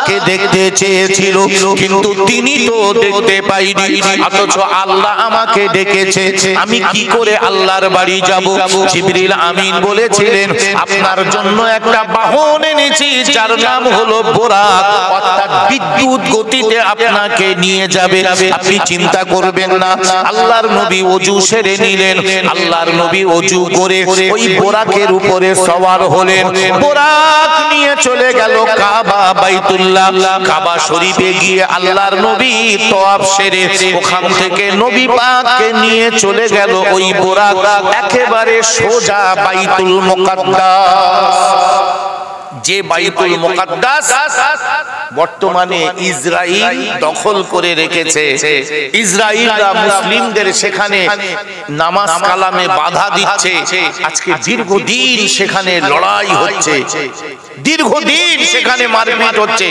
আমাকে দেখতে চেয়েছিল, কিন্তু তিনি তো দেখতে পাইনি, অথচ আল্লাহ আমাকে ডেকেছে। আমি কি করে আল্লাহর বাড়ি যাব? জিবরিল আমিন বলেছিলেন, আপনার জন্য একটা বাহন এনেছি, যার নাম হলো বোরাক, অর্থাৎ বিদ্যুৎ গতিতে আপনাকে নিয়ে যাবে। আপনি চিন্তা করবেন না। আল্লাহর নবী ওযু সেরে নিলেন, আল্লাহর নবী ওযু করে ওই বোরাকের উপরে সওয়ার হলেন। বোরাক নিয়ে চলে গেল কাবা বাইতুল্লাহ। কাবা শরীফে গিয়ে আল্লাহর নবী তওয়াফ সেরে ওখান থেকে নবী পাককে নিয়ে চলে গেল ওই বোরাক একেবারে সোজা বাইতুল মুকাদ্দাস। যে বাইতুল মুকাদ্দাস বর্তমানে ইসরাইল দখল করে রেখেছে। ইসরাইলরা মুসলিমদের সেখানে নামাজ কালামে বাধা দিচ্ছে। আজকে দীর্ঘদিন সেখানে লড়াই হচ্ছে, দীর্ঘদিন সেখানে মারপিট হচ্ছে।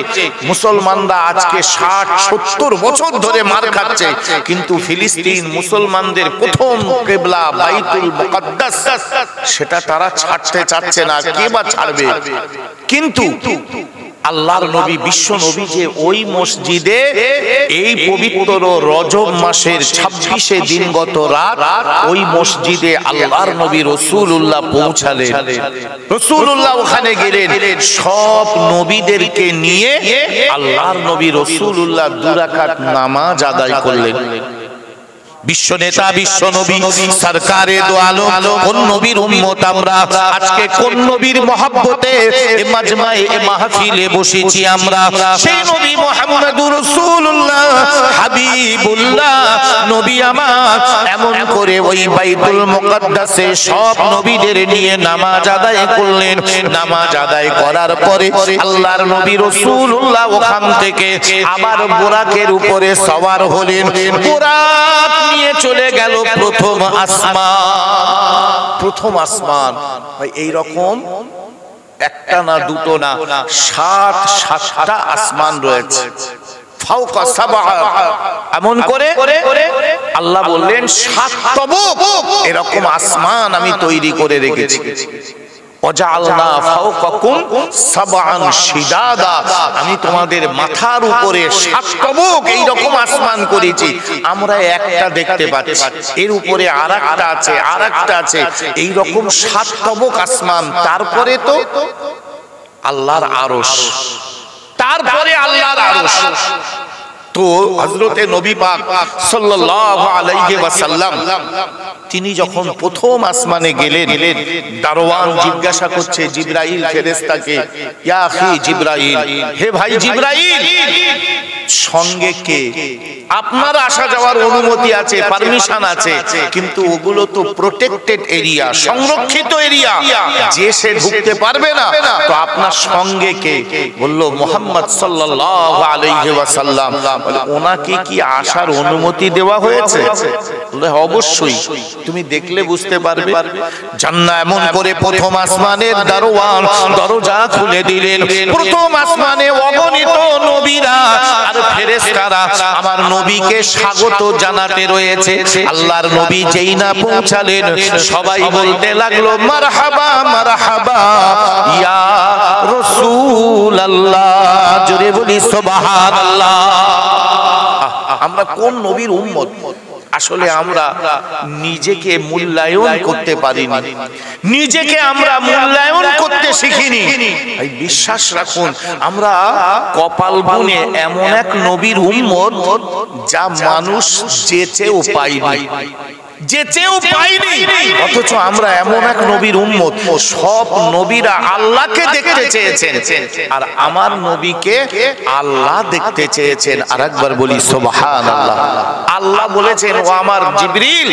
মুসলমানরা আজকে 60-70 বছর ধরে মার খাচ্ছে, কিন্তু ফিলিস্তিন মুসলমানদের প্রথম কিবলা বাইতুল মুকাদ্দাস, সেটা তারা ছাড়তে চাচ্ছে না। কে বা ছাড়বে? কিন্তু আল্লাহর নবী, বিশ্ব নবী যে ওই মসজিদে এই পবিত্র রজব মাসের 26 দিনগত রাত ওই মসজিদে আল্লাহর নবী রাসূলুল্লাহ পৌঁছালেন। রাসূলুল্লাহ ওখানে গেলেন, সব নবীদেরকে নিয়ে আল্লাহর নবী রাসূলুল্লাহ 2 রাকাত নামাজ আদায় করলেন। বিশ্ব নেতা, বিশ্ব নবী, সরকারে দো আলম, কোন নবীর উম্মত আমরা? আজকে কোন নবীর মহব্বতে এ মাজমায়ে এ মাহফিলে বসেছি আমরা? সেই নবী মুহাম্মদুর রাসূলুল্লাহ হাবিবুল্লাহ নবী আমার এমন করে ওই বাইতুল মুকাদ্দাসে সব নবীদের নিয়ে নামাজ আদায় করলেন। নামাজ আদায় করার পরে আল্লাহর নবী রাসূলুল্লাহ ওখান থেকে আবার বোরাকের উপরে সওয়ার হলেন। বোরাক নিয়ে চলে গেল প্রথম আসমান। প্রথম আসমান ভাই, এই রকম একটা না দুটো না, 7-7টা আসমান রয়েছে। ফাওকা সাবআ, এমন করে আল্লাহ বললেন 7 তবক এরকম আসমান আমি তৈরি করে রেখেছি। ওয়াজআলনা ফাওকাকুম সাবআন শিদাদা, আমি তোমাদের মাথার উপরে 7 তবক এইরকম আসমান করেছি। আমরা একটা দেখতে পাচ্ছি, এর উপরে আরেকটা আছে, আরেকটা আছে, এইরকম 7 তবক আসমান। তারপরে তো আল্লাহর আরশ, তারপরে আল্লাহর আরশ। তো হযরতে নবী পাক সাল্লাল্লাহু আলাইহি ওয়াসাল্লাম তিনি যখন প্রথম আসমানে গেলেন, দারওয়ান জিজ্ঞাসা করছে জিবরাইল ফেরেশতাকে, ইয়া আখি জিবরাইল, হে ভাই জিবরাইল, সঙ্গে কে? আপনার আসা যাওয়ার অনুমতি আছে, পারমিশন আছে, কিন্তু ওগুলো তো প্রোটেক্টেড এরিয়া, সংরক্ষিত এরিয়া, যে সে ঢুকতে পারবে না। তো আপনার সঙ্গে কে? বলল মুহাম্মদ সাল্লাল্লাহু আলাইহি ওয়াসাল্লাম। বলে ওনাকে কি আসার অনুমতি দেওয়া হয়েছে? বলে অবশ্যই, তুমি দেখলে বুঝতে পারবে। জান্নাত এমন করে প্রথম আসমানের দারওয়ান দরজা খুলে দিলেন। প্রথম আসমানে অগণিত নবীরা আর ফেরেশতারা আমার নবীকে স্বাগত জানাতে রয়েছে। আল্লাহর নবী যেই না পৌঁছালেন, সবাই বলতে লাগলো মারহাবা মারহাবা ইয়া রাসূলুল্লাহ। জোরে বলি সুবহানাল্লাহ। আমরা কোন নবীর উম্মত? আসলে আমরা নিজেকে মূল্যায়ন করতে পারিনি, নিজেকে আমরা মূল্যায়ন করতে শিখিনি। ভাই বিশ্বাস রাখুন, আমরা কপাল গুনে এমন এক নবীর উম্মত যা মানুষ যেচেও পায়নি, যেচেও পাইনি, অথচ আমরা এমন এক নবীর উম্মত, সব নবীরা আল্লাহকে দেখতে চেয়েছেন আর আমার নবীকে আল্লাহ দেখতে চেয়েছেন। আরেকবার বলি সুবহানাল্লাহ। আল্লাহ বলেছেন, ও আমার জিবরিল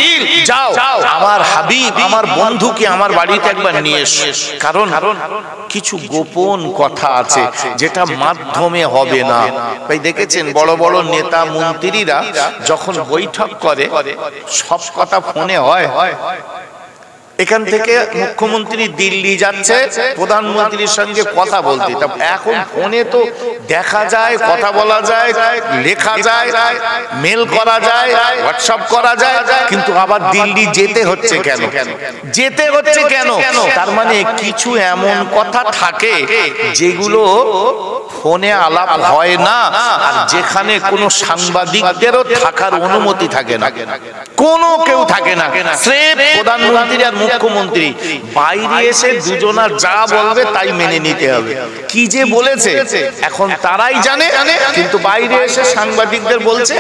যাও আমার হাবিব, আমার বন্ধুকে আমার বাড়িতে একবার নিয়ে এসো, কারণ কিছু গোপন কথা আছে যেটা মাধ্যমে হবে না। ভাই দেখেছেন বড় বড় নেতা মন্ত্রীরা যখন বৈঠক করে সব কথা ফোনে হয়। এখান থেকে মুখ্যমন্ত্রী দিল্লি যাচ্ছে প্রধানমন্ত্রীর সঙ্গে কথা বলতে, এখন ফোনে তো দেখা যায়, কথা বলা যায়, লেখা যায়, মেল করা যায়, হোয়াটসঅ্যাপ করা যায়, কিন্তু আবার দিল্লি যেতে হচ্ছে কেন? যেতে হচ্ছে কেন? তার মানে কিছু এমন কথা থাকে যেগুলো ফোনে আলাপ হয় না, আর যেখানে কোনো সাংবাদিকদেরও থাকার অনুমতি থাকে না, কোনো কেউ থাকে না, স্রেফ প্রধানমন্ত্রী আর মুখ্যমন্ত্রী। বাইরে এসে দুজনা যা বলবে তাই মেনে নিতে হবে। কি যে বলেছে এখন তারাই জানে, কিন্তু বাইরে এসে সাংবাদিকদের বলছে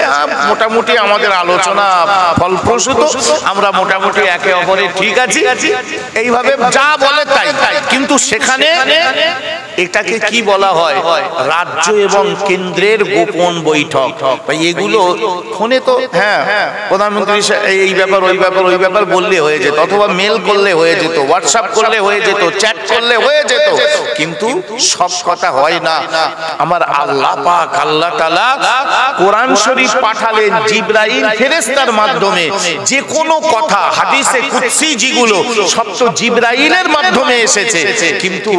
মোটামুটি আমাদের আলোচনা ফলপ্রসূ, আমরা মোটামুটি একে অপরের ঠিক আছি, এইভাবে যা বলে তাই। কিন্তু সেখানে এটাকে কি বলা হয়? রাজ্য এবং কেন্দ্রের গোপন বৈঠক। এগুলো ফোনে তো হ্যাঁ প্রধানমন্ত্রী এই ব্যাপার ওই ব্যাপার ওই ব্যাপার বললে হয়ে যেত, অথবা মেল করলে হয়ে যেত, হোয়াটসঅ্যাপ করলে হয়ে যেত, চ্যাট করলে হয়ে যেত, কিন্তু সব কথা হয় না। আমার আল্লাহ পাক আল্লাহ তাআলা কোরআন শরীফ পাঠালেন জিবরাইল ফেরেশতার মাধ্যমে। যে কোনো কথা হাদিসে কুদসি যেগুলো সব তো জিবরাইলের মাধ্যমে এসেছে, কিন্তু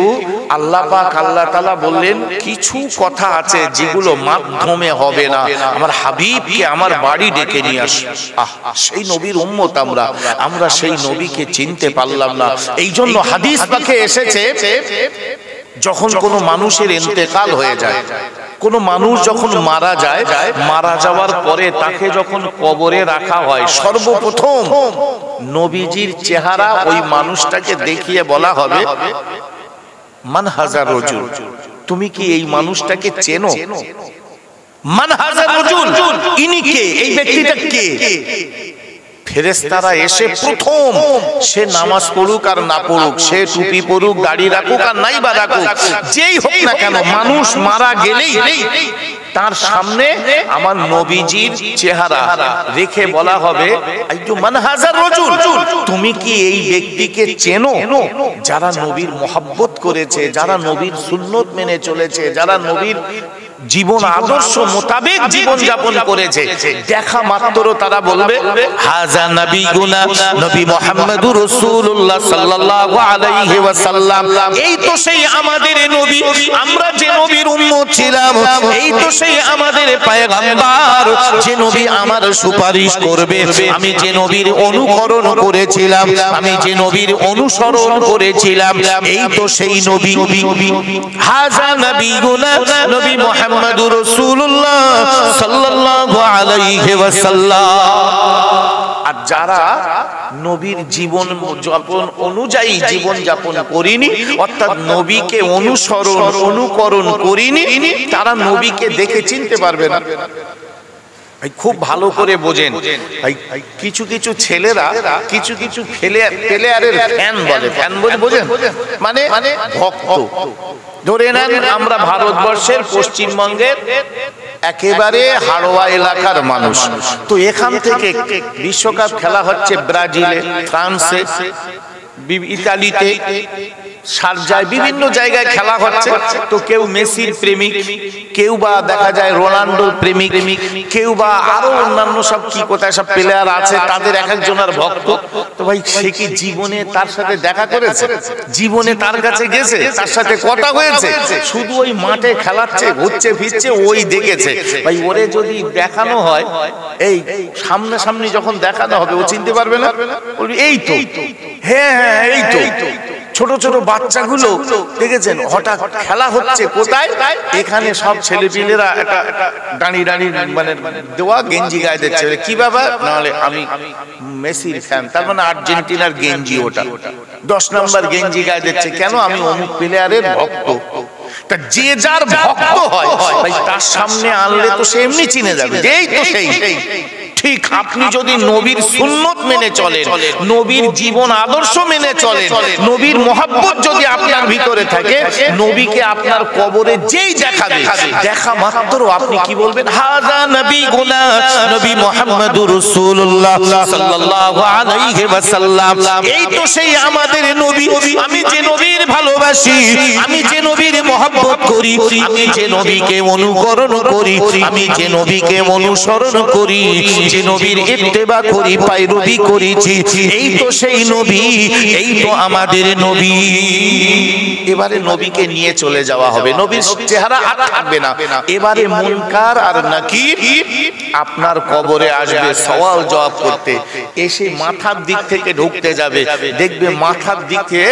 আল্লাহ পাক আল্লাহ তাআলা বললেন কিছু কথা আছে যেগুলো মাধ্যমে হবে না, আমার হাবিবকে আমার বাড়ি ডেকে নিয়ে আস। সেই নবীর উম্মত আমরা সেই নবীকে চিনতে পারলাম না। এই জন্য হাদিস পাকে এসেছে যখন কোনো মানুষের ইন্তেকাল হয়ে যায়, কোনো মানুষ যখন মারা যায়, মারা যাওয়ার পরে তাকে যখন কবরে রাখা হয়, সর্বপ্রথম নবীজির চেহারা ওই মানুষটাকে দেখিয়ে বলা হবে মান হাজার রজুল, তুমি কি এই মানুষটাকে চেনো? মান হাজার রজুল, ইনি কে? এই ব্যক্তিটা কে? ফেরেশতারা এসে প্রথম, সে নামাজ পড়ুক আর না পড়ুক, সে টুপি পড়ুক, দাড়ি রাখুক আর নাই বা রাখুক, যেই হোক না কেন, মানুষ মারা গেলেই তার সামনে আমার নবীজির চেহারা রেখে বলা হবে মান হাজার রজুল, তুমি কি এই ব্যক্তিকে চেনো? যারা নবীর মহব্বত করেছে, যারা নবীর সুন্নত মেনে চলেছে, যারা নবীর জীবন আদর্শ মোতাবেক জীবন যাপন করেছে, দেখা মাত্র তারা বলবে হাজা নবীগুনা, নবী মুহাম্মদুর রাসূলুল্লাহ সাল্লাল্লাহু আলাইহি ওয়াসাল্লাম, এই তো সেই আমাদের নবী, আমরা যে নবীর উম্মত ছিলাম, এই তো সেই আমাদের পয়গম্বর, যে নবী আমার সুপারিশ করবে, আমি যে নবীর অনুকরণ করেছিলাম, আমি যে নবীর অনুসরণ করেছিলাম, এই তো সেই নবী। হাজা নবীগুনা, নবী মুহাম্মদুর রাসূলুল্লাহ সাল্লাল্লাহু আলাইহি ওয়াসাল্লাম। আর যারা নবীর জীবন যাপন অনুযায়ী জীবন যাপন করিনি, অর্থাৎ নবীকে অনুসরণ অনুকরণ করিনি, তারা নবীকে দেখে চিনতে পারবে না। খুব ভালো করে বোঝেন, কিছু কিছু ছেলেরা কিছু কিছু প্লেয়ারের ফ্যান বলে, ফ্যান বলে বোঝেন মানে ভক্ত। ধরে নেন আমরা ভারতবর্ষের পশ্চিমবঙ্গের একেবারে হাড়োয়া এলাকার মানুষ, তো এখান থেকে বিশ্বকাপ খেলা হচ্ছে ব্রাজিলে, ফ্রান্সে, ইতালিতে, শারজায়, বিভিন্ন জায়গায় খেলা হচ্ছে। তো কেউ মেসির প্রেমিক, কেউ বা দেখা যায় রোনাল্ডোর প্রেমিক, কেউ বা আরো অন্যান্য সব কি কোথায় সব প্লেয়ার আছে, তাদের এক একজনের ভক্ত। তো ভাই সে কি জীবনে তার সাথে দেখা করেছে? জীবনে তার কাছে গেছে? তার সাথে কথা হয়েছে? শুধু ওই মাঠে খেলাচ্ছে, ঘুরছে ফিরছে, ওই দেখেছে। ভাই ওরে যদি দেখানো হয়, এই সামনাসামনি যখন দেখানো হবে, ও চিনতে পারবে না, বলবি এই তো, হ্যাঁ হ্যাঁ এই তো। ছোট ছোট বাচ্চাগুলো দেখেছেন, হঠাৎ খেলা হচ্ছে কোথায়, এখানে সব ছেলেপিলেরা একটা দাঁড়িয়ে দাঁড়িয়ে মানে দেওয়া গেঞ্জি গায়ে দিচ্ছে, কি ব্যাপার? নাহলে আমি মেসির ফ্যান, তার মানে আর্জেন্টিনার গেঞ্জি, ওটা 10 নম্বর গেঞ্জি গায়ে দিচ্ছে, কেন? আমি অমুক প্লেয়ারের ভক্ত। তা যে যার ভক্ত হয় ভাই, তার সামনে আনলে তো সে এমনি চিনে যাবে, এই তো সেই। ঠিক আপনি যদি নবীর সুন্নত মেনে চলেন, নবীর জীবন আদর্শ মেনে চলেন, নবীর মহব্বত যদি আপনার ভিতরে থাকে, নবীকে আপনার কবরে যেই দেখাবে, দেখা মাত্র আপনি কি বলবেন? হাযা নবীগুনা, নবী মুহাম্মদুর রাসূলুল্লাহ সাল্লাল্লাহু আলাইহি ওয়াসাল্লাম, এই তো সেই আমাদের নবী। আমি যে নবীর ভালোবাসি, আমি যে নবীর মহব্বত করি, আমি যে নবীকে অনুকরণ করি, আমি যে নবীকে অনুসরণ করি, যে নবীর ইত্তেবা করি, পায়রবি করেছি, এই তো সেই নবী, এই তো আমাদের নবী। এবারে নবীকে নিয়ে চলে যাওয়া হবে, নবীর চেহারা আর থাকবে না। এবারে মুনকার আর নাকির আপনার কবরে আসবে সওয়াল জবাব করতে, এসে মাথার দিক থেকে ঢুকতে যাবে, দেখবে মাথার দিকে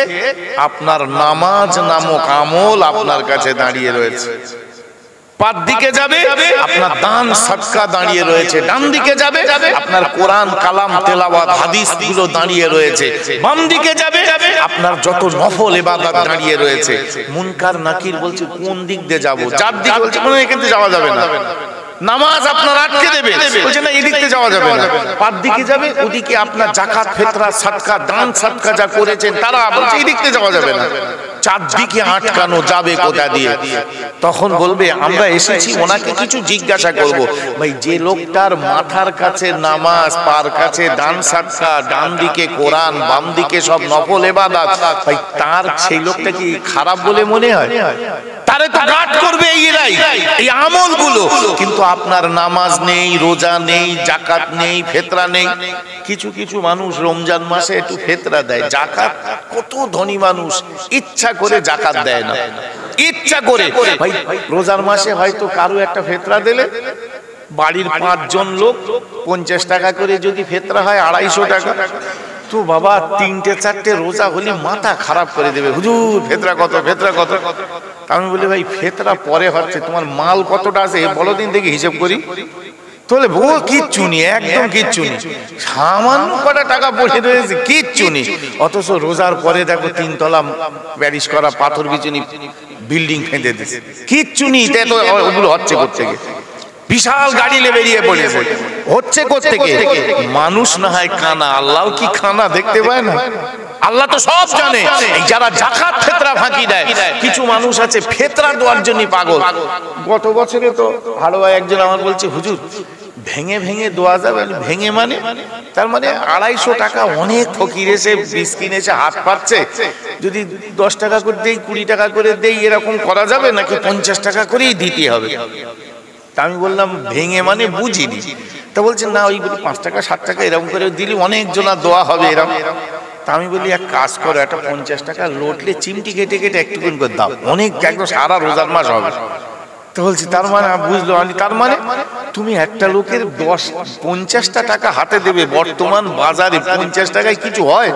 আপনার নামাজ নামক আমল আপনার কাছে দাঁড়িয়ে রয়েছে। পাঁচ দিকে যাবে আপনার দান সদকা দাঁড়িয়ে রয়েছে, ডান দিকে যাবে আপনার কোরআন কালাম তেলাওয়াত হাদিস গুলো দাঁড়িয়ে রয়েছে, বাম দিকে যাবে আপনার যত নফল ইবাদত দাঁড়িয়ে রয়েছে। মুনকার নাকির বলছে কোন দিক দিয়ে যাব, চার দিকে বলছে কোন এখান থেকে যাওয়া যাবে না, নামাজ আপনার আটকে দেবে, বলছে না এই দিক থেকে যাওয়া যাবে না, পাঁচ দিকে যাবে ওদিকে আপনার যাকাত ফিতরা সদকা দান সদকা যা করেছেন তারা, বলছে এই দিক থেকে যাওয়া যাবে না, চারদিকে আটকানো যাবে কোথা দিয়ে? তখন বলবে আমরা এসেছি ওনাকে কিছু জিজ্ঞাসা করব, ভাই যে লোকটার মাথার কাছে নামাজ, পার কাছে দান সদকা, ডান দিকে কোরআন, বাম দিকে সব নফল ইবাদত, ভাই তার সেই লোকটা কি খারাপ বলে মনে হয়? তারে তো গাট করবে এরাই এই আমলগুলো, কিন্তু আপনার নামাজ নেই, রোজা নেই, যাকাত নেই, ফিতরা নেই। কিছু কিছু মানুষ রমজান মাসে একটু ফিতরা দেয়, যাকাত কত ধনী মানুষ ইচ্ছা করে যাকাত দেয় না, ইচ্ছা করে। ভাই রোজার মাসে হয়তো কারো একটা ফিতরা দিলে বাড়ির 5 জন লোক 50 টাকা করে যদি ফিতরা হয় 250 টাকা, তো বাবা 3-4টে রোজা হলে মাথা খারাপ করে দেবে, হুজুর ফিতরা কত, ফিতরা কত। আমি বলি ভাই ফিতরা পরে হচ্ছে, তোমার মাল কতটা আছে বলো দিন দেখি হিসেব করি। তাহলে বউ কিচ্ছু নি, একদম কিচ্ছু নি, সামান্য কটা টাকা পড়ে রয়েছে, কিচ্ছু নি। অথচ রোজার পরে দেখো 3 তলা প্যারিস করা পাথর বিছুনি বিল্ডিং ফেঁদে দিচ্ছে, কিচ্ছু নি। তো ওগুলো হচ্ছে কোত্থেকে? বিশাল গাড়ি নিয়ে বেরিয়ে পড়েছে, হচ্ছে কোত্থেকে? মানুষ না হয় কানা, আল্লাহ কি কানা দেখতে পায় না? আল্লাহ তো সব জানে। এই যারা যাকাত ফিতরা ফাঁকি দেয়, কিছু মানুষ আছে ফিতরা দেওয়ার জন্য পাগল। গত বছরে তো হাড়োয়ায় একজন আমার বলছে হুজুর ভেঙে ভেঙে দেওয়া যাবে, ভেঙে মানে তার মানে 250 টাকা, অনেক ফকির এসে মিসকিন এসে হাত পাচ্ছে, যদি 10 টাকা করে দেই, 20 টাকা করে দেই, এরকম করা যাবে নাকি 50 টাকা করেই দিতে হবে? তা আমি বললাম ভেঙে মানে বুঝিনি। তা বলছেন না ওই 5 টাকা 7 টাকা এরকম করে দিলে অনেক জনা দোয়া হবে এরকম। তা আমি বলি এক কাজ করো, একটা 50 টাকা লোটলে চিমটি কেটে কেটে একটুকুন করে দাও, অনেক একদম সারা রোজার মাস হবে। তো বলছি তার মানে বুঝলো, তার মানে তুমি একটা লোকের 50টা টাকা হাতে দেবে, বর্তমান বাজারে 50 টাকায় কিছু হয়?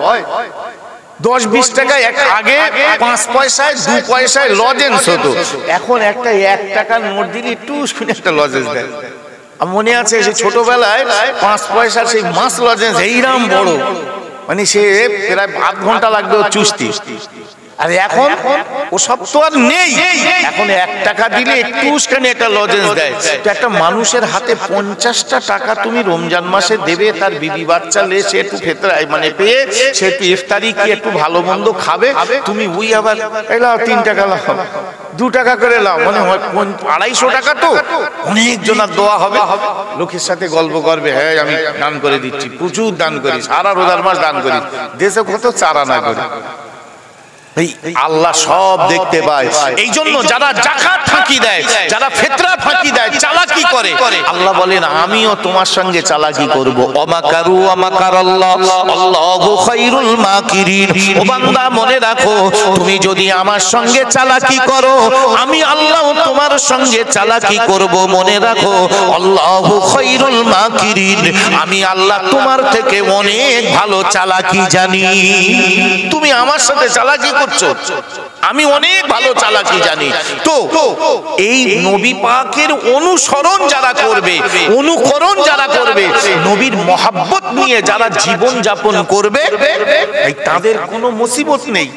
10-20 টাকায় আগে 5 পয়সায় 2 পয়সায় লজেন্স হতো, এখন একটা 1 টাকার নোট দিলে একটু শুনে একটা লজেন্স দেয়। আমার মনে আছে সেই ছোটবেলায় 5 পয়সার সেই মাছ লজেন্স এইরাম বড়, মানে সে প্রায় আধ ঘন্টা লাগবে চুষতি। আর এখন ওসব তো আর নেই, এখন 1 টাকা দিলে একটু একটা লজেন্স দেয়। তো একটা মানুষের হাতে 50টা টাকা তুমি রমজান মাসে দেবে, তার বিবি বাচ্চা লে সে একটু ফিতরা মানে পেয়ে সে একটু ইফতারি কি একটু ভালো মন্দ খাবে, তুমি ওই আবার এলাও 3 টাকা লাও, 2 টাকা করে লাও, মানে 250 টাকা তো অনেক জনার দোয়া হবে, লোকের সাথে গল্প করবে, হ্যাঁ আমি দান করে দিচ্ছি, প্রচুর দান করি, সারা রোজার মাস দান করি, দেশে কত চারা না করে। আল্লাহ সব দেখতে পায়। এই জন্য যারা যাকাত ফাঁকি দেয়, যারা ফিতরা ফাঁকি দেয়, চালাকি করে, আল্লাহ বলেন আমিও তোমার সঙ্গে চালাকি করব। অমাকারু অমাকারাল্লাহ আল্লাহু খায়রুল মাকিরিন। ও বান্দা মনে রাখো, তুমি যদি আমার সঙ্গে চালাকি করো, আমি আল্লাহ তোমার সঙ্গে চালাকি করব। মনে রাখো আল্লাহু খায়রুল মাকিরিন, আমি আল্লাহ তোমার থেকে অনেক ভালো চালাকি জানি। তুমি আমার সাথে চালাকি আমি অনেক ভালো চালাকি জানি। তো এই নবী পাকের অনুসরণ যারা করবে, অনুকরণ যারা করবে, নবীর মহব্বত নিয়ে যারা জীবন যাপন করবে, তাদের কোনো মুসিবত নেই,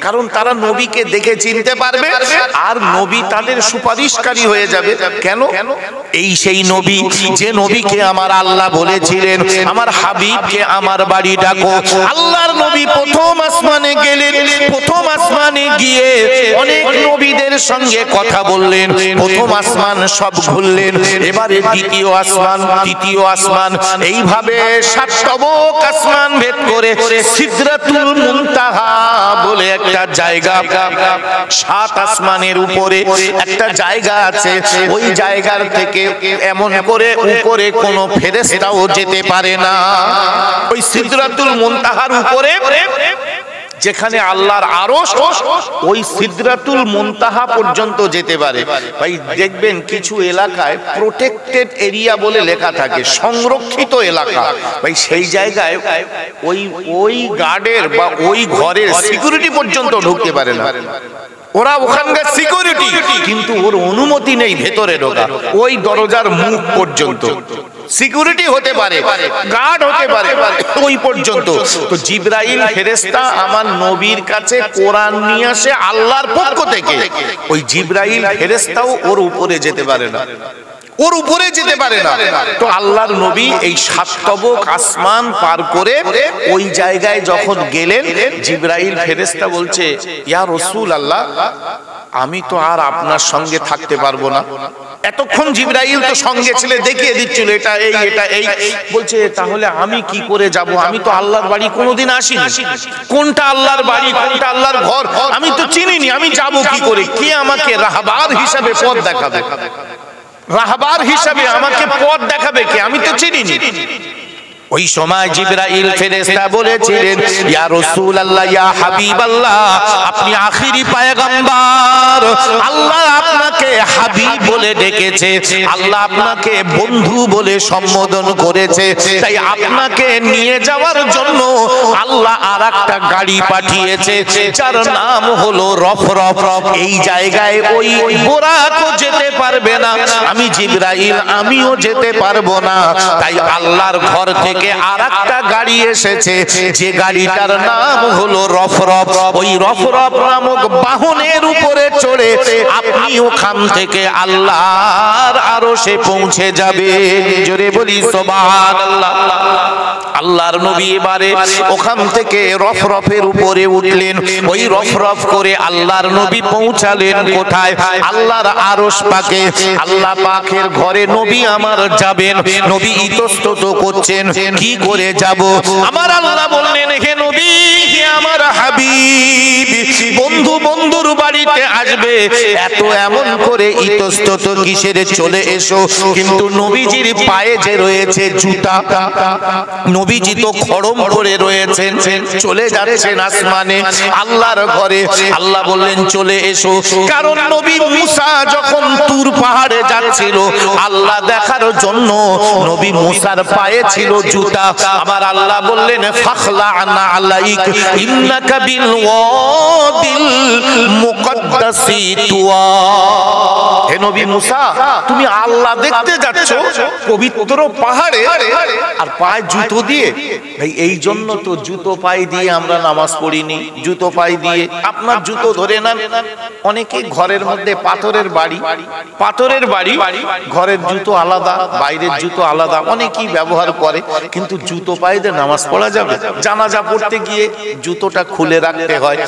কারণ তারা নবীকে দেখে চিনতে পারবে আর নবী তাদের সুপারিশকারী হয়ে যাবে। কেন? এই সেই নবী যে নবীকে আমার আল্লাহ বলেছিলেন আমার হাবিবকে আমার বাড়ি ডাকো। আল্লাহর নবী প্রথম আসমানে গেলেন, প্রথম আসমানে গিয়ে অনেক নবীদের সঙ্গে কথা বললেন, প্রথম আসমান সব ঘুরলেন, এবারে দ্বিতীয় আসমান, তৃতীয় আসমান, এইভাবে 7 তবক আসমান ভেদ করে সিদরাতুল মুনতাহা বলে একটা জায়গা, 7 আসমানের উপরে একটা জায়গা আছে। ওই জায়গার থেকে এমন করে উপরে কোনো ফেরেশতাও যেতে পারে না। ওই সিদরাতুল মুনতাহার উপরে যেখানে আল্লাহর আরশ, ওই সিদরাতুল মুনতাহা পর্যন্ত যেতে পারে। ভাই দেখবেন কিছু এলাকায় প্রোটেক্টেড এরিয়া বলে লেখা থাকে, সংরক্ষিত এলাকা। ভাই সেই জায়গায় ওই গার্ডের বা ওই ঘরের সিকিউরিটি পর্যন্ত ঢুকতে পারে না। ওরা ওখানকার সিকিউরিটি, কিন্তু ওর অনুমতি নেই ভেতরে ঢোকা, ওই দরজার মুখ পর্যন্ত সিকিউরিটি হতে পারে, গার্ড হতে পারে, ওই পর্যন্ত। তো জিবরাইল ফেরেশতা আমার নবীর কাছে কোরআন নিয়ে আসে আল্লাহর পক্ষ থেকে, ওই জিবরাইল ফেরেশতাও ওর উপরে যেতে পারে না, ওর উপরে যেতে পারে না। তো আল্লাহর নবী এই সাতবক আসমান পার করে ওই জায়গায় যখন গেলেন, জিবরাইল ফেরেশতা বলছে, ইয়া রাসূলুল্লাহ, আমি তো আর আপনার সঙ্গে থাকতে পারবো না। এতক্ষণ জিবরাইল তো সঙ্গে ছিল, দেখিয়ে দিচ্ছিল এটা এই এটা এই, বলছে তাহলে আমি কি করে যাব? আমি তো আল্লাহর বাড়ি কোনোদিন আসিনি, কোনটা আল্লাহর বাড়ি কোনটা আল্লাহর ঘর আমি তো চিনিনি, আমি যাব কি করে? কে আমাকে রাহবার হিসাবে পথ দেখাবে? রাহবার হিসাবে আমাকে পথ দেখাবে কে? আমি তো চিনিনি। ওই সময় জিবরাইল ফেরেশতা বলেছিলেন, ইয়া রাসূলুল্লাহ, ইয়া হাবিবাল্লাহ, আপনি আখিরি পয়গম্বর, আল্লাহ আপনাকে হাবিব বলে ডেকেছে, আল্লাহ আপনাকে বন্ধু বলে সম্বোধন করেছে, তাই আপনাকে নিয়ে যাওয়ার জন্য আল্লাহ আরেকটা গাড়ি পাঠিয়েছে, যার নাম হলো রফরফ। এই জায়গায় ওই বোরাকও যেতে পারবে না, আমি জিবরাইল আমিও যেতে পারবো না, তাই আল্লাহর ঘর থেকে আরেকটা গাড়ি এসেছে, যে গাড়িটার নাম হলো রফরফ। ওই রফরফ নামক বাহনের উপরে চড়ে আপনি ওখান থেকে আল্লাহর আরশে পৌঁছে যাবে। জোরে বলি সুবহানাল্লাহ। আল্লাহর নবী এবারে ওখান থেকে রফরফের উপরে উঠলেন, ওই রফরফ করে আল্লাহর নবী পৌঁছালেন কোথায়? আল্লাহর আরশ পাকে। আল্লাহ পাকের ঘরে নবী আমার যাবেন, নবী ইতস্তত করছেন, কি করে যাব? আমার আল্লাহ বললেন, হে নবী, হে আমার হাবিব, বন্ধু বন্ধুর বাড়িতে আসবে, এত এমন করে ইতস্তত কিসের? চলে এসো। কিন্তু নবীজির পায়ে যে রয়েছে জুতা, নবীজি তো খড়ম করে রয়েছেন, চলে যাচ্ছেন আসমানে আল্লাহর ঘরে। আল্লাহ বললেন চলে এসো, কারণ নবী মুসা যখন তুর পাহাড়ে যাচ্ছিল আল্লাহ দেখার জন্য, নবী মুসার পায়ে ছিল জুতা। আমার আল্লাহ বললেন, ফাখলা'না আলাইক ইন্নাকা বিল ওয়াদিল মুকদ্দাসি তুয়া। হে নবী মুসা, তুমি আল্লাহ দেখতে যাচ্ছ পবিত্র পাহাড়ে, আর পায়ে জুতো দিয়ে? ভাই এই জন্য তো জুতো পায়ে দিয়ে আমরা নামাজ পড়িনি, জুতো পায়ে দিয়ে। আপনার জুতো ধরে নেন, অনেকে ঘরের মধ্যে পাথরের বাড়ি, পাথরের বাড়ি, ঘরের জুতো আলাদা, বাইরের জুতো আলাদা, অনেকেই ব্যবহার করে, কিন্তু জুতো পায়ে দিয়ে নামাজ পড়া যাবে? জানাজা পড়তে গিয়ে জুতোটা খুলে রাখতে হয়,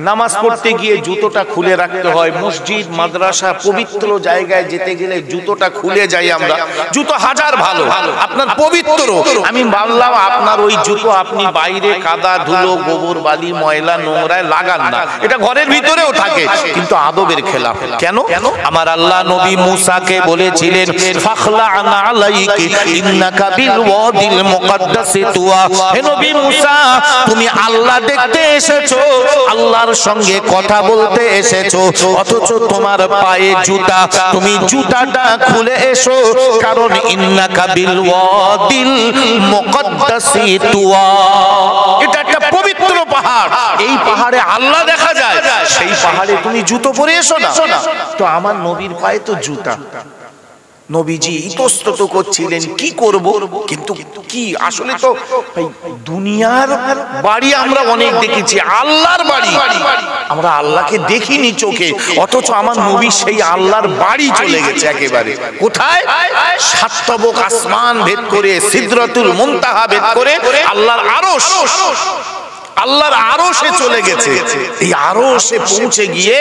নামাজ পড়তে গিয়ে জুতোটা খুলে রাখতে হয়, মসজিদ মাদ্রাসা পবিত্র জায়গায় যেতে গেলে জুতোটা খুলে যাই আমরা। জুতো হাজার ভালো, আপনার পবিত্র, আমি ভাবলাম আপনার ওই জুতো আপনি বাইরে কাদা ধুলো গোবর বালি ময়লা নোংরায় লাগান না, এটা ঘরের ভিতরেও থাকে, কিন্তু আদবের খেলাফ। কেন? আমার আল্লাহ নবী মুসাকে বলেছিলেন, ফাখলা'না আলাইকি ইন্নাকা বিল ওয়াদিল মুকদ্দাসি তুয়া। হে নবী মুসা, তুমি আল্লাহ দেখতে এসেছো, আল্লাহর সঙ্গে কথা বলতে এসেছো, অথচ তোমার পায়ে জুতা, তুমি জুতাটা খুলে এসো, কারণ ইন্নাকা বিল ওয়াদিল মুকদ্দাসি তুয়া। এটা একটা পবিত্র পাহাড়, এই পাহাড়ে আল্লাহ দেখা যায়, সেই পাহাড়ে তুমি জুতো পরে এসো না। তো আমার নবীর পায়ে তো জুতা, নবীজি ইতস্তত করছিলেন কি করব, কিন্তু কি আসলে তো দুনিয়ার বাড়ি আমরা অনেক দেখেছি, আল্লাহর বাড়ি আমরা আল্লাহকে দেখিনি চোখে, অথচ আমার নবী সেই আল্লাহর বাড়ি চলে গেছে একেবারে। কোথায়? সাতবক আসমান ভেদ করে, সিদরাতুল মুনতাহা ভেদ করে আল্লাহর আরশ, আল্লাহর আরশে চলে গেছে। এই আরশে পৌঁছে গিয়ে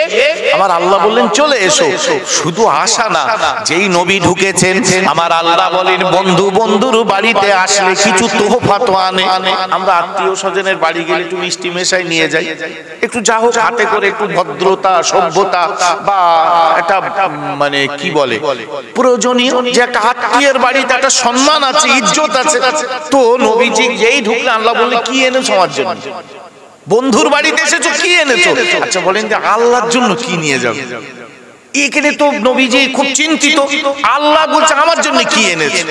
আমার আল্লাহ বললেন চলে এসো। শুধু আসা না, যেই নবী ঢুকেছেন আমার আল্লাহ বলেন, বন্ধু বন্ধুর বাড়িতে আসলে কিছু তোহফা তো আনে। আমরা আত্মীয় স্বজনের বাড়ি গেলে একটু মিষ্টি মেশাই নিয়ে যাই, একটু যা হোক হাতে করে, একটু ভদ্রতা সভ্যতা বা একটা মানে কি বলে প্রয়োজনীয়, যে একটা আত্মীয়ের বাড়িতে একটা সম্মান আছে, ইজ্জত আছে। তো নবীজি যেই ঢুকলেন আল্লাহ বললেন, কি এনেছো আমার জন্য? বন্ধুর বাড়িতে এসেছো, কি এনেছো? আচ্ছা বলেন যে আল্লাহর জন্য কি নিয়ে যাবে? এখানে তো নবীজি খুব চিন্তিত, আল্লাহ বলছে আমার জন্য কি এনেছো?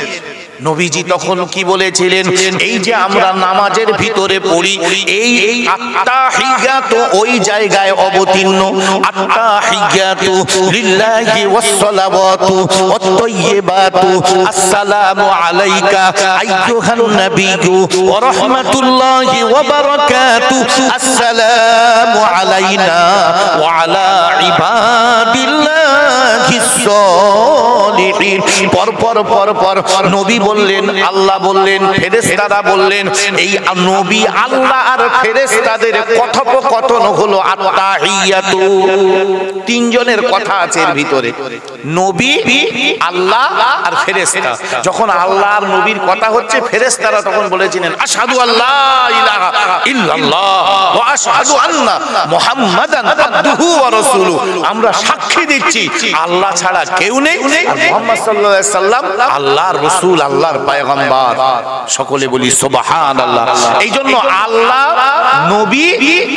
নবীজি তখন কি বলেছিলেন, এই যে আমরা নামাজের ভিতরে পড়ি, এই আত্তাহিয়াতু ওই জায়গায় অবতীর্ণ। আত্তাহিয়াতু লিল্লাহি ওয়াস সালাওয়াতু ওয়াত তাইয়্যিবাতু আসসালামু আলাইকা আইয়ুহান নাবিয়্যু ওয়া রাহমাতুল্লাহি ওয়া বারাকাতুহু আসসালামু আলাইনা ওয়া আলা ইবাদিল্লাহিস সালিহিন। পর নবী বললেন, আল্লাহ বললেন, ফেরেশতারা বললেন, এই নবী আল্লাহ আর ফেরেশতাদের কথোপকথন হলো আত্তাহিয়াতু। তিনজনের কথা আছে এর ভিতরে, নবী, আল্লাহ আর ফেরেশতা। যখন আল্লাহ আর নবীর কথা হচ্ছে, ফেরেশতারা তখন বলেছিলেন আশহাদু আল্লা ইলাহা ইল্লাল্লাহ ওয়া আশহাদু আন্না মুহাম্মাদান আবদুহু ওয়া রাসূলুহু। আমরা সাক্ষী দিচ্ছি আল্লাহ ছাড়া কেউ নেই, মুহাম্মদ সাল্লাল্লাহু আলাইহি সাল্লাম আল্লাহর রাসূল, আল্লাহর পয়গম্বর। সকলে বলি সুবহানাল্লাহ। এই জন্য আল্লাহ, নবী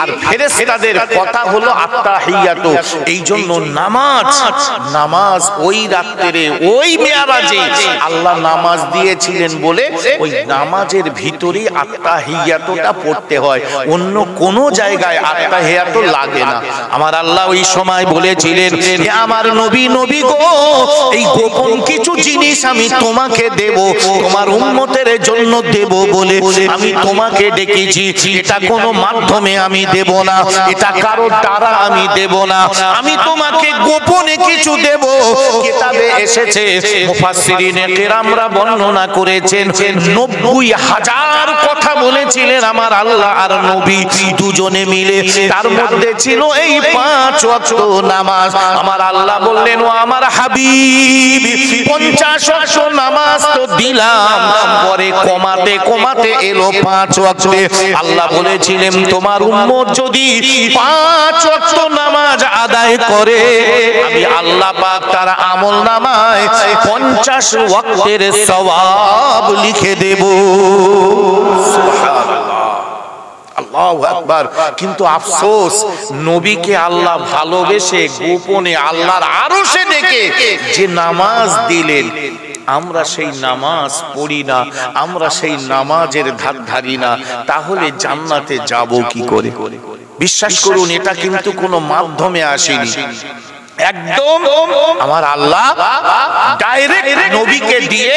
আর ফেরেশতাদের কথা হলো আত্তাহিয়াতু। এই জন্য নামাজ ওই রাত্রে, ওই মেরাজে আল্লাহ নামাজ দিয়েছিলেন বলে ওই নামাজের ভিতরেই আত্তাহিয়াতুটা পড়তে হয়, অন্য কোন জায়গায় আত্তাহিয়াতু লাগে না। আমার আল্লাহ ওই সময় বলেছিলেন, হে আমার নবী, নবী গো, এই গোপন কিছু জিনিস আমি তোমাকে দেব, তোমার উম্মতের জন্য দেব বলে আমি তোমাকে ডেকেছি। এটা কোনো মাধ্যমে আমি দেব না, এটা কারো দ্বারা আমি দেব না, আমি তোমাকে গোপনে কিছু দেব। কিতাবে এসেছে, মুফাসসিরিনে কেরামরা বর্ণনা করেছেন ৯০,০০০ কথা বলেছিলেন আমার আল্লাহ আর নবী দুজনে মিলে। তার মধ্যে ছিল এই ৫ ওয়াক্ত নামাজ। আমার আল্লাহ বললেন, ও আমার হাবিব, ৫০ ওয়াক্ত নামাজ তো দিলাম, পরে কমাতে কমাতে এলো ৫ ওয়াক্তে। আল্লাহ বলেছিলেন, তোমার উম্মত যদি ৫ ওয়াক্ত নামাজ আদায় করে, আমি আল্লাহ পাক তার আমল নামায় ৫০ ওয়াক্তের সওয়াব লিখে দেব। সুবহানাল্লাহ, আল্লাহু আকবার। কিন্তু আফসোস, নবীকে আল্লাহ ভালোবেসে গোপনে আল্লাহর আরশে ডেকে যে নামাজ দিলেন, আমরা সেই নামাজ পড়ি না, আমরা সেই নামাজের ধার ধারি না, তাহলে জান্নাতে যাব কি করে? বিশ্বাস করুন, এটা কিন্তু কোনো মাধ্যমে আসেনি, একদম আমার আল্লাহ ডাইরেক্ট নবীকে দিয়ে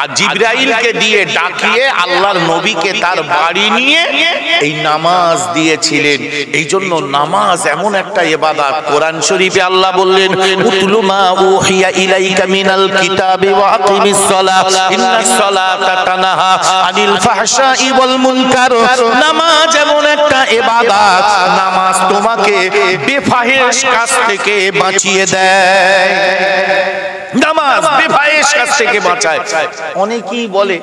আর জিবরাইলকে দিয়ে ডাকিয়ে আল্লাহর নবীকে তার বাড়ি নিয়ে এই নামাজ দিয়েছিলেন। এই জন্য নামাজ এমন একটা ইবাদত, কোরআন শরীফে আল্লাহ বললেন, উতলু মা উহিয়া ইলাইকা মিনাল কিতাবি ওয়া আকিমিস সালাহ ইন্নাস সালাতা তানহা আনিল ফাহশাই ওয়াল মুনকার। নামাজ এমন একটা ইবাদত, নামাজ তোমাকে বেফাহিশ কাজ থেকে বাঁচিয়ে দেয়। নামাজ বেফাহিশ কাজ থেকে বাঁচায়। অনেকেই বলে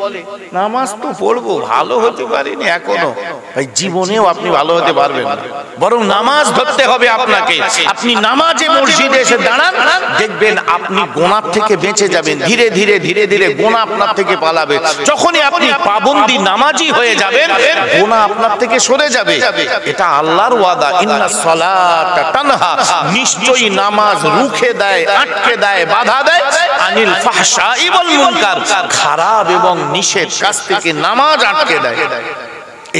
নামাজ তো পড়বো, ভালো হতে পারিনি এখনো। ভাই, জীবনেও আপনি ভালো হতে পারবেন না, বরং নামাজ ধরতে হবে আপনাকে। আপনি নামাজে মসজিদে এসে দাঁড়ান, দেখবেন আপনি গুনাহ থেকে বেঁচে যাবেন। ধীরে ধীরে ধীরে ধীরে গুনাহ আপনার থেকে পালাবে। যখনই আপনি পাবন্দি নামাজি হয়ে যাবেন, গুনাহ আপনার থেকে সরে যাবে। এটা আল্লাহর ওয়াদা, ইন্নাস সালাতা তানহা, নিশ্চয়ই নামাজ রুখে দেয়, আটকে দেয়, বাধা দেয় আনিল ফাহশাই ওয়াল মুনকার, খারাপ এবং নিষেধ কাজ থেকে নামাজ আটকে দেয়।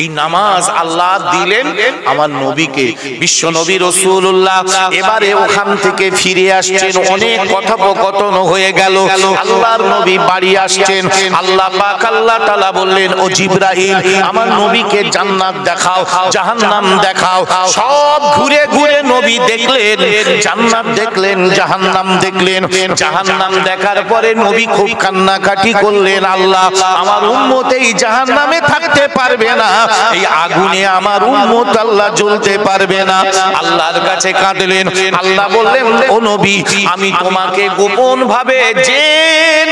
এই নামাজ আল্লাহ দিলেন আমার নবীকে, বিশ্ব নবী রাসূলুল্লাহ। এবারে ওখান থেকে ফিরে আসছেন, অনেক কথোপকথন হয়ে গেল। আল্লাহর নবী বাড়ি আসছেন। আল্লাহ পাক আল্লাহ তাআলা বললেন, ও জিবরাইল, আমার নবীকে জান্নাত দেখাও, জাহান্নাম দেখাও। সব ঘুরে ঘুরে নবী দেখলেন, জান্নাত দেখলেন, জাহান্নাম দেখলেন। জাহান্নাম দেখার পরে নবী খুব কান্নাকাটি করলেন, আল্লাহ, আমার উম্মত এই জাহান্নামে থাকতে পারবে না, এই আগুনে আমার উম্মত আল্লাহ জ্বলতে পারবে না। আল্লাহর কাছে কাঁদলেন। আল্লাহ বললেন, ও নবী, আমি তোমাকে গোপন ভাবে যে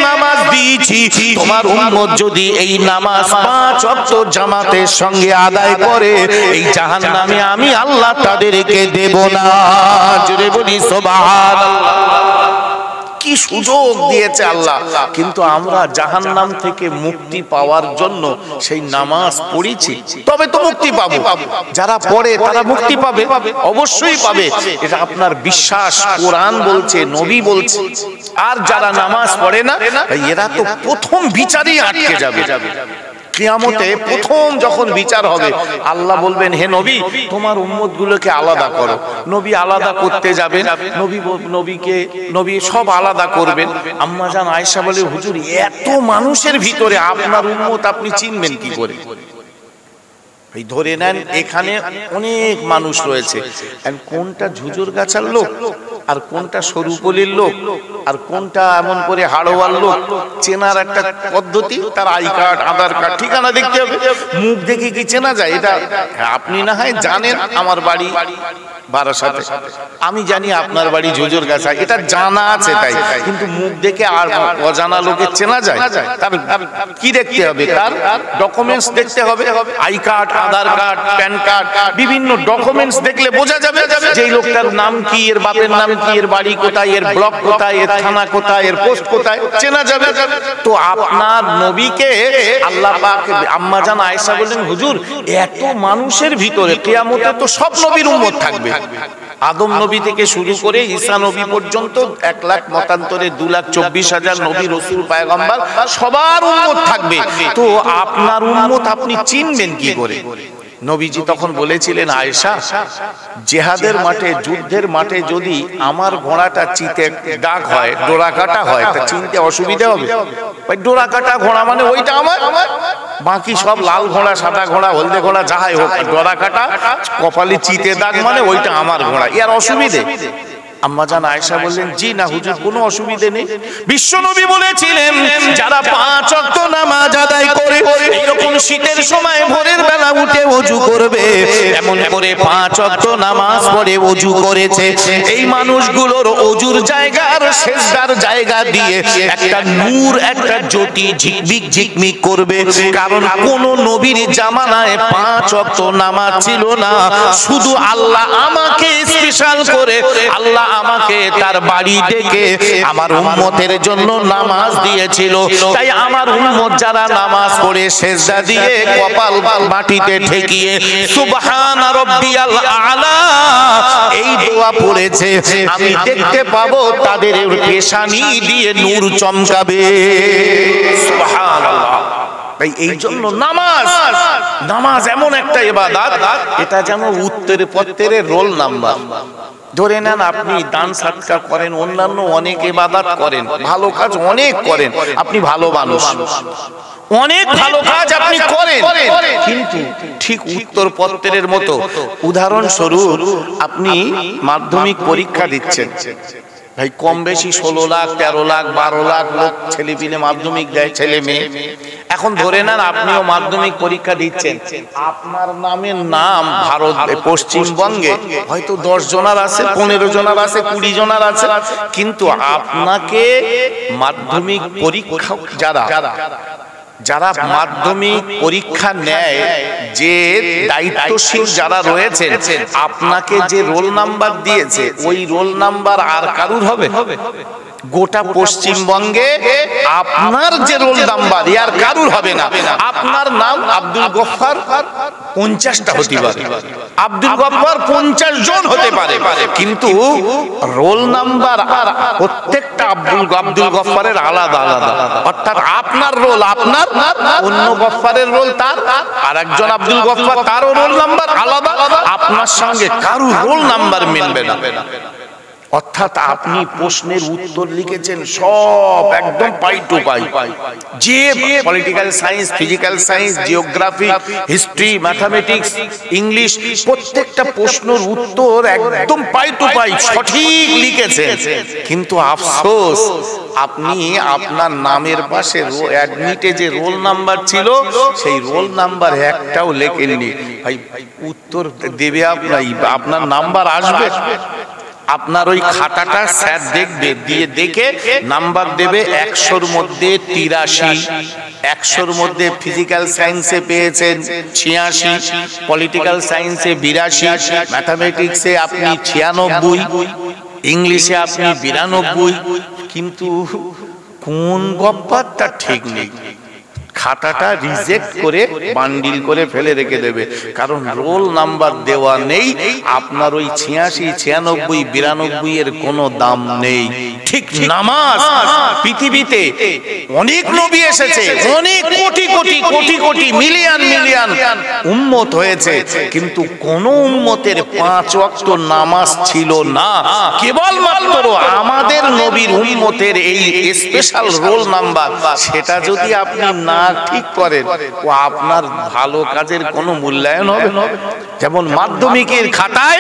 নামাজ দিয়েছি, তোমার উম্মত যদি এই নামাজ ৫ ওয়াক্ত জামাতের সঙ্গে আদায় করে, এই জাহান্নামে আমি আল্লাহ তাদেরকে দেব না। জোরে বলি সুবহানাল্লাহ। কি কি সুযোগ দিয়েছে আল্লাহ, কিন্তু আমরা জাহান্নাম থেকে মুক্তি পাওয়ার জন্য সেই নামাজ পড়েছি, তবে তো মুক্তি পাবো। যারা পড়ে তারা মুক্তি পাবে, অবশ্যই পাবে, এটা আপনার বিশ্বাস। কোরআন বলছে, নবী বলছে। আর যারা নামাজ পড়ে না, এরা তো প্রথম বিচারেই আটকে যাবে। কিয়ামতে প্রথম যখন বিচার হবে, আল্লাহ বলবেন, হে নবী, তোমার উম্মত গুলোকে আলাদা করো। নবী আলাদা করতে যাবেন, নবী সব আলাদা করবেন। আম্মা জান আয়েশা বলে, হুজুর, এত মানুষের ভিতরে আপনার উম্মত আপনি চিনবেন কি করে? এই ধরে নেন এখানে অনেক মানুষ রয়েছে, কোনটা ঝুজুর গাছার লোক, আর কোনটা সরুপলির লোক, আর কোনটা এমন করে হাড়োয়ার লোক, চেনার একটা পদ্ধতি, তার আই কার্ড, আধার কার্ড, ঠিকানা দেখতে হবে। মুখ দেখে কি চেনা যায়? এটা আপনি না হয় জানেন আমার বাড়ি বারাসাতে, আমি জানি আপনার বাড়ি ঝুজুর গাছা, এটা জানা আছে তাই, কিন্তু মুখ দেখে আর অজানা লোকে চেনা যায়? তার কি দেখতে হবে? তার ডকুমেন্টস দেখতে হবে, I card, Aadhaar card, pan card, বিভিন্ন ডকুমেন্টস দেখলে বোঝা যাবে যে এই লোকটার নাম কি, এর বাপের নাম কি, এর বাড়ি কোথায়, এর ব্লক কোথায়, এর থানা কোথায়, এর পোস্ট কোথায়, চেনা যাবে। তো আপনার নবীকে আল্লাহ পাক, আম্মা জান আয়েশা বললেন, হুজুর, এত মানুষের ভিতরে কিয়ামতে তো সব নবীর উম্মত থাকবে, আদম নবী থেকে শুরু করে ঈসা নবী পর্যন্ত 1 লাখ মতান্তরে 2,24,000 নবী রাসূল পয়গম্বর সবার উম্মত থাকবে। তো আপনার উম্মত আপনি চিনবেন কি করে? নবীজি তখন বলেছিলেন, আয়েশা, জিহাদের মাঠে, যুদ্ধের মাঠে যদি আমার ঘোড়াটা চিতে দাগ হয়, ডোরা কাটা হয়, তা চিনতে অসুবিধা হবে? ভাই, ডোরা কাটা ঘোড়া মানে ওইটা আমার, বাকি সব লাল ঘোড়া, সাদা ঘোড়া, হলদে ঘোড়া, যাহাই হোক, ডোরা কাটা কপালে চিতে দাগ মানে ওইটা আমার ঘোড়া, এর অসুবিধে? আম্মা জান আয়েশা বললেন, জি না হুজুর, কোনো অসুবিধে নেই। বিশ্বনবী বলেছিলেন, যারা 5 ওয়াক্ত নামাজ আদায় করে এরকম শীতের সময় ভোরের বেলা উঠে ওযু করবে, এমন করে 5 ওয়াক্ত নামাজ পড়ে ওযু করেছে, এই মানুষগুলোর ওযুর জায়গার সেজদার জায়গা দিয়ে একটা নূর, একটা জ্যোতি ঝিকমিক ঝিকমিক করবে। কারণ কোন নবীর জামানায় 5 ওয়াক্ত নামাজ ছিল না, শুধু আল্লাহ আমাকে স্পেশাল করে, আল্লাহ আমাকে তার বাড়ি ডেকে আমার উম্মতের জন্য নামাজ দিয়েছিল। তাই আমার উম্মত যারা নামাজ পড়ে সেজদা দিয়ে কপাল মাটিতে ঠেকিয়ে সুবহান রাব্বিয়াল আলা এই দোয়া পড়েছে, আমি দেখতে পাবো তাদের পেশানি দিয়ে নূর চমকাবে। সুবহানাল্লাহ। তাই এই জন্য নামাজ এমন একটা ইবাদত, এটা যেন উত্তরে পত্তরের রোল নাম্বার। ধরে নেন আপনি দান সাদকা করেন, অন্যান্য অনেক ইবাদত করেন, ভালো কাজ অনেক করেন, আপনি ভালো মানুষ, অনেক ভালো কাজ আপনি করেন, কিন্তু ঠিক উত্তর পত্রের মতো, উদাহরণস্বরূপ আপনি মাধ্যমিক পরীক্ষা দিচ্ছেন, ভাই কম বেশি 16 লাখ 13 লাখ 12 লাখ লোক ছেলে পিলে মাধ্যমিক দেয়, ছেলে মেয়ে। এখন ধরে নেন আপনিও মাধ্যমিক পরীক্ষা দিচ্ছেন, আপনার নামের নাম ভারত পশ্চিমবঙ্গে হয়তো 10 জনার আছে, 15 জনার আছে, 20 জনার আছে, কিন্তু আপনাকে মাধ্যমিক পরীক্ষা যারা মাধ্যমিক পরীক্ষা নেয়, যে দায়িত্বশীল যারা রয়েছেন, আপনাকে যে রোল নাম্বার দিয়েছে, ওই রোল নাম্বার আর কারুর হবে? গোটা পশ্চিমবঙ্গে আপনার যে রোল নাম্বার আর কারুর হবে না। আপনার নাম আব্দুল গফফার 50টা হতে পারে, আব্দুল গফফার 50 জন হতে পারে, কিন্তু রোল নাম্বার প্রত্যেকটা আব্দুল গফফারের আলাদা আলাদা। অর্থাৎ আপনার রোল আপনার, অন্য গফফারের রোল তার, আর একজন আব্দুল গফফার তারও রোল নাম্বার আলাদা, আপনার সঙ্গে কারুর রোল নাম্বার মিলবে না। অর্থাৎ আপনি প্রশ্নের উত্তর লিখেছেন সব একদম পাই টু পাই, যে political science, physical science, geography, history, mathematics, English, প্রত্যেকটা প্রশ্নের উত্তর একদম পাই টু পাই সঠিক লিখেছেন, কিন্তু আফসোস আপনি আপনার নামের পাশে অ্যাডমিটে যে রোল নাম্বার ছিল, সেই রোল নাম্বার একটাও লেখেননি। ভাই উত্তর দেবে আপনার নাম্বার আসবে? আপনার ওই খাতাটা স্যার দেখবে, দিয়ে দেখে নাম্বার দেবে 100-র মধ্যে 83, 100-র মধ্যে ফিজিক্যাল সায়েন্সে পেয়েছেন 86, পলিটিক্যাল সায়েন্সে 82, ম্যাথামেটিক্সে আপনি 96, ইংলিশে আপনি 92, কিন্তু কোন গপ্পারটা ঠিক নেই। খাতাটা রিজেক্ট করে বান্ডিল করে ফেলে রেখে দেবে, কারণ রোল নাম্বার দেওয়া নেই। আপনার ওই 86, 96, 92 এর কোনো দাম নেই। ঠিক নামাজ পৃথিবীতে অনেক নবী এসেছে, অনেক কোটি কোটি কোটি কোটি মিলিয়ন মিলিয়ন উম্মত হয়েছে, কিন্তু কোন উম্মতের 5 ওয়াক্ত নামাজ ছিল না। কেবলমাত্র আমাদের নবীর উম্মতের এই স্পেশাল রোল নাম্বার, সেটা যদি আপনি না ঠিক করেন, ও আপনার ভালো কাজের কোনো মূল্যায়ন হবে না। যেমন মাধ্যমিকের খাতায়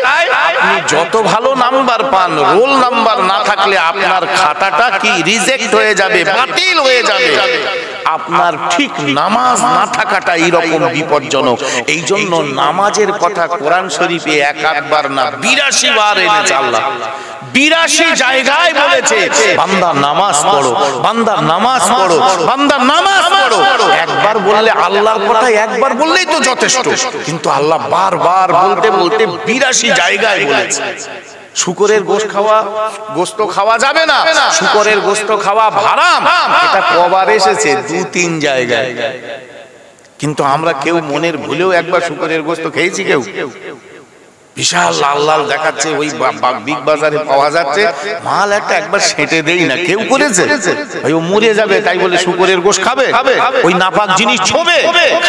আপনি যত ভালো নাম্বার পান, রোল নাম্বার না থাকলে আপনার খাতাটা কি রিজেক্ট হয়ে যাবে, বাতিল হয়ে যাবে। আপনার ঠিক নামাজ না থাকাটা এইরকম বিপজ্জনক। এই জন্য নামাজের কথা কোরআন শরীফে একবার না 82 বার এনেছে আল্লাহ। 82 জায়গায় বলেছে বান্দা নামাজ পড়ো, বান্দা নামাজ পড়ো, বান্দা নামাজ পড়ো। একবার বললে আল্লাহর কথা একবার বললেই তো যথেষ্ট, কিন্তু আল্লাহ বারবার বলতে বলতে 82 জায়গায় বলেছে। শুকরের গোশত খাওয়া যাবে না, শুকরের গোশত খাওয়া হারাম, এটা কবার এসেছে? 2-3 জায়গায়। কিন্তু আমরা কেউ মনের ভুলেও একবার শুকরের গোশত খেয়েছি? কেউ? বিশাল লাল লাল দেখাচ্ছে, ওই বিগ বাজারে পাওয়া যাচ্ছে মাল, একটা একবার সেঁটে দেই না। কেউ করেছে? ভাই ও মরে যাবে তাই বলে শুকরের গোশত খাবে? ওই নাপাক জিনিস ছোবে,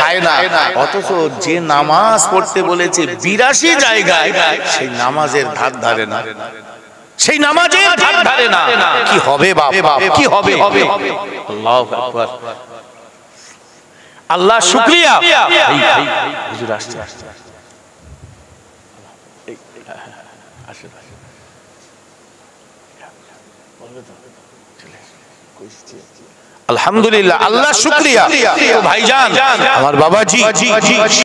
খায় না। অথচ যে নামাজ পড়তে বলেছে 82 জায়গায়, সেই নামাজের ধার ধারে না, সেই নামাজের ধার ধারে না। কি হবে বাপ, কি হবে? আল্লাহু আকবার, আল্লাহ শুকরিয়া। হুজুর আসছে, আলহামদুলিল্লাহ, আল্লাহ শুকরিয়া। ভাইজান, আমার বাবাজি